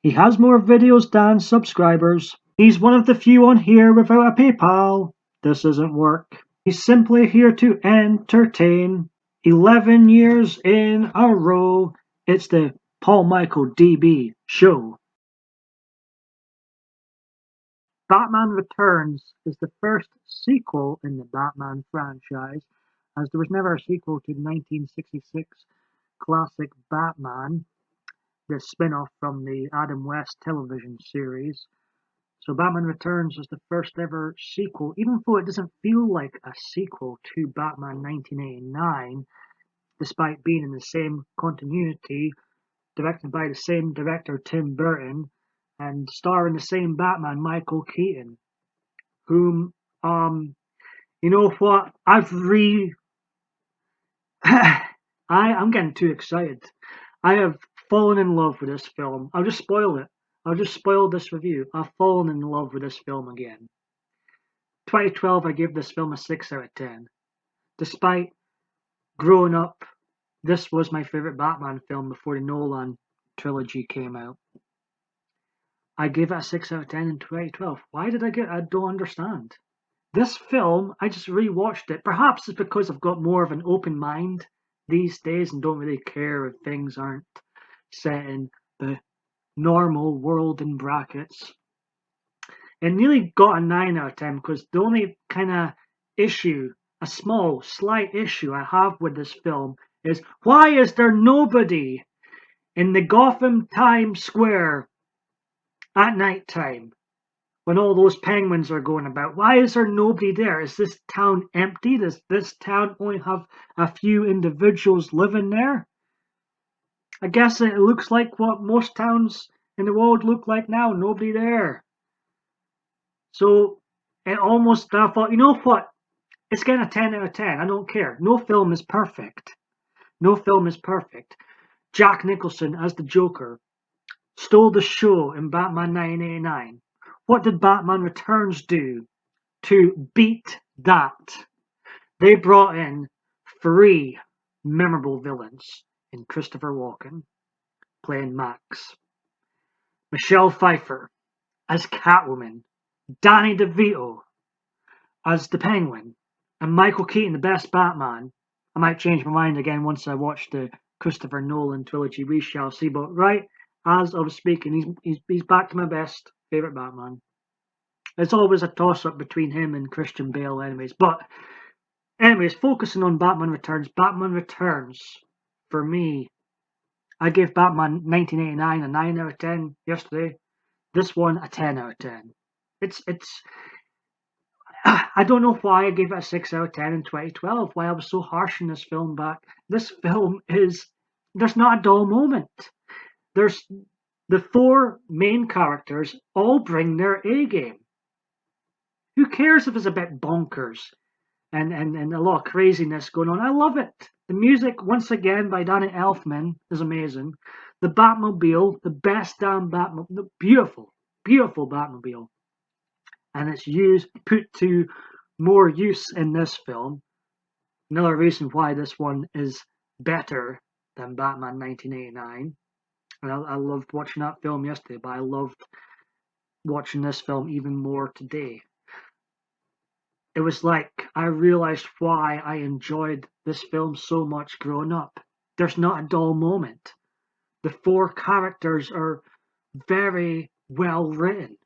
He has more videos than subscribers. He's one of the few on here without a PayPal. This isn't work. He's simply here to entertain. 11 years in a row. It's the Paul Michael DB show. Batman Returns is the first sequel in the Batman franchise, as there was never a sequel to the 1966 classic Batman, the spin off from the Adam West television series. So Batman Returns is the first ever sequel, even though it doesn't feel like a sequel to Batman 1989, despite being in the same continuity, directed by the same director Tim Burton, and starring the same Batman Michael Keaton, whom you know what, I'm getting too excited. I have fallen in love with this film. I'll just spoil it. I'll just spoil this review. I've fallen in love with this film again. 2012, I gave this film a 6 out of 10. Despite growing up, this was my favorite Batman film before the Nolan trilogy came out. I gave it a 6 out of 10 in 2012. Why did I get? I don't understand. This film, I just rewatched it. Perhaps it's because I've got more of an open mind these days and don't really care if things aren't set in the normal world in brackets. It nearly got a 9 out of 10 because the only kind of issue, a small, slight issue I have with this film is why is there nobody in the Gotham Times Square at night time when all those penguins are going about? Why is there nobody there? Is this town empty? Does this town only have a few individuals living there? I guess it looks like what most towns in the world look like now. Nobody there. So it almost, I thought, you know what? It's getting a 10 out of 10. I don't care. No film is perfect. No film is perfect. Jack Nicholson as the Joker stole the show in Batman 1989. What did Batman Returns do to beat that? They brought in three memorable villains in Christopher Walken playing Max, Michelle Pfeiffer as Catwoman, Danny DeVito as the Penguin, and Michael Keaton, the best Batman. I might change my mind again once I watch the Christopher Nolan trilogy. We shall see. But right as I was speaking, he's back to my best favorite Batman. It's always a toss up between him and Christian Bale, anyways. But anyways, focusing on Batman Returns. Batman Returns, for me, I gave Batman 1989 a 9 out of 10 yesterday. This one a 10 out of 10. It's I don't know why I gave it a 6 out of 10 in 2012, why I was so harsh on this film back. This film is, there's not a dull moment. There's the four main characters all bring their A game. Who cares if it's a bit bonkers and a lot of craziness going on? I love it. The music, once again, by Danny Elfman is amazing. The Batmobile, the best damn Batmobile, beautiful, beautiful Batmobile. And it's put to more use in this film. Another reason why this one is better than Batman 1989. And I loved watching that film yesterday, but I loved watching this film even more today. It was like I realized why I enjoyed this film so much growing up. There's not a dull moment. The four characters are very well written.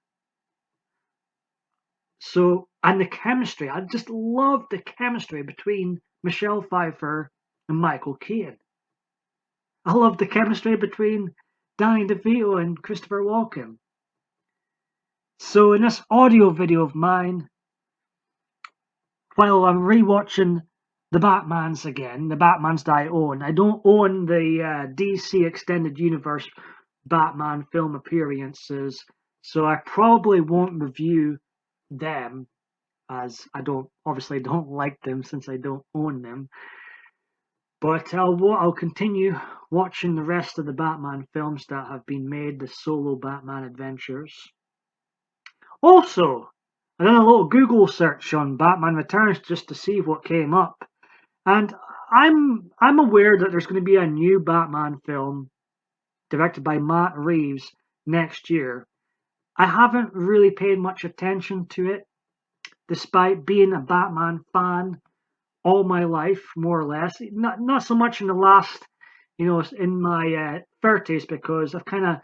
So, and the chemistry, I just love the chemistry between Michelle Pfeiffer and Michael Keaton. I love the chemistry between Danny DeVito and Christopher Walken. So in this audio video of mine, while I'm rewatching the Batmans again, the Batmans that I don't own the DC Extended Universe Batman film appearances, so I probably won't review them as I obviously don't like them since I don't own them. But I'll continue watching the rest of the Batman films that have been made, the solo Batman adventures. Also, I done a little Google search on Batman Returns just to see what came up, and I'm aware that there's going to be a new Batman film directed by Matt Reeves next year. I haven't really paid much attention to it, despite being a Batman fan all my life, more or less. Not so much in the last, in my 30s, because I've kind of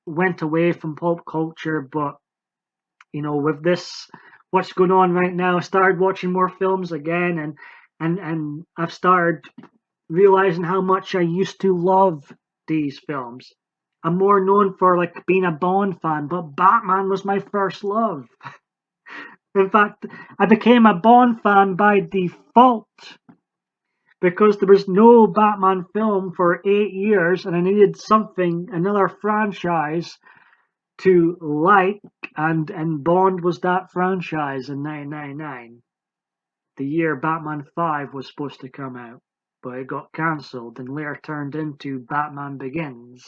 went away from pop culture. But with this, what's going on right now, I started watching more films again, and I've started realizing how much I used to love these films. I'm more known for like being a Bond fan, but Batman was my first love. In fact, I became a Bond fan by default because there was no Batman film for 8 years, and I needed another franchise to like, and Bond was that franchise in 1999, the year Batman 5 was supposed to come out, but it got cancelled and later turned into Batman Begins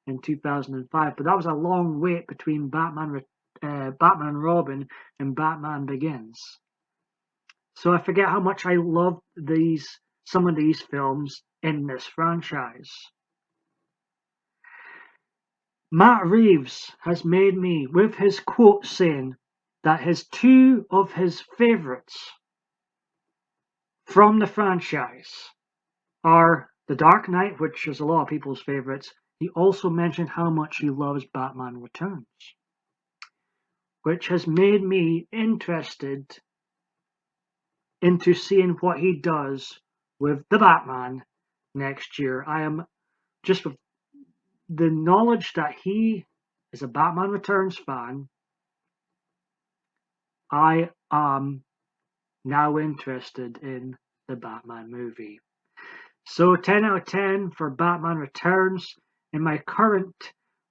in 2005. But that was a long wait between Batman and Robin and Batman Begins. So I forget how much I love some of these films in this franchise. Matt Reeves has made me, with his quote saying that two of his favourites from the franchise are The Dark Knight, which is a lot of people's favourites. He also mentioned how much he loves Batman Returns, which has made me interested into seeing what he does with the Batman next year. I am just with the knowledge that he is a Batman Returns fan, I am now interested in the Batman movie. So 10 out of 10 for Batman Returns. In my current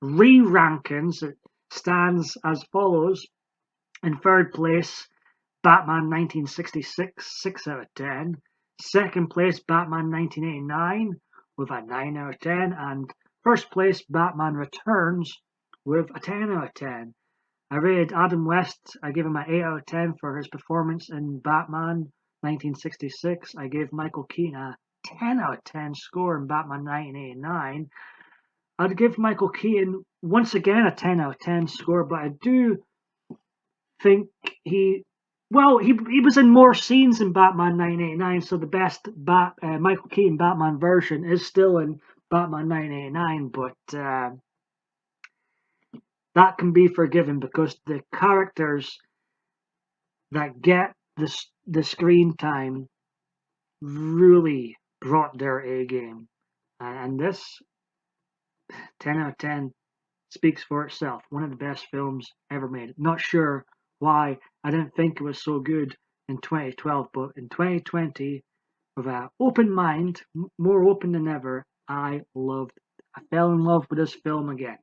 re-rankings, it stands as follows. In third place, Batman 1966, 6 out of 10. Second place, Batman 1989 with a 9 out of 10. And first place, Batman Returns with a 10 out of 10. I rated Adam West, I gave him an 8 out of 10 for his performance in Batman 1966. I gave Michael Keaton a 10 out of 10 score in Batman 1989. I'd give Michael Keaton once again a 10 out of 10 score, but I do think he was in more scenes in Batman 1989, so the best Michael Keaton Batman version is still in Batman 1989, but that can be forgiven because the characters that get the screen time really brought their A game. And this 10 out of 10 speaks for itself. One of the best films ever made. Not sure why I didn't think it was so good in 2012, but in 2020, with an open mind, more open than ever, I fell in love with this film again.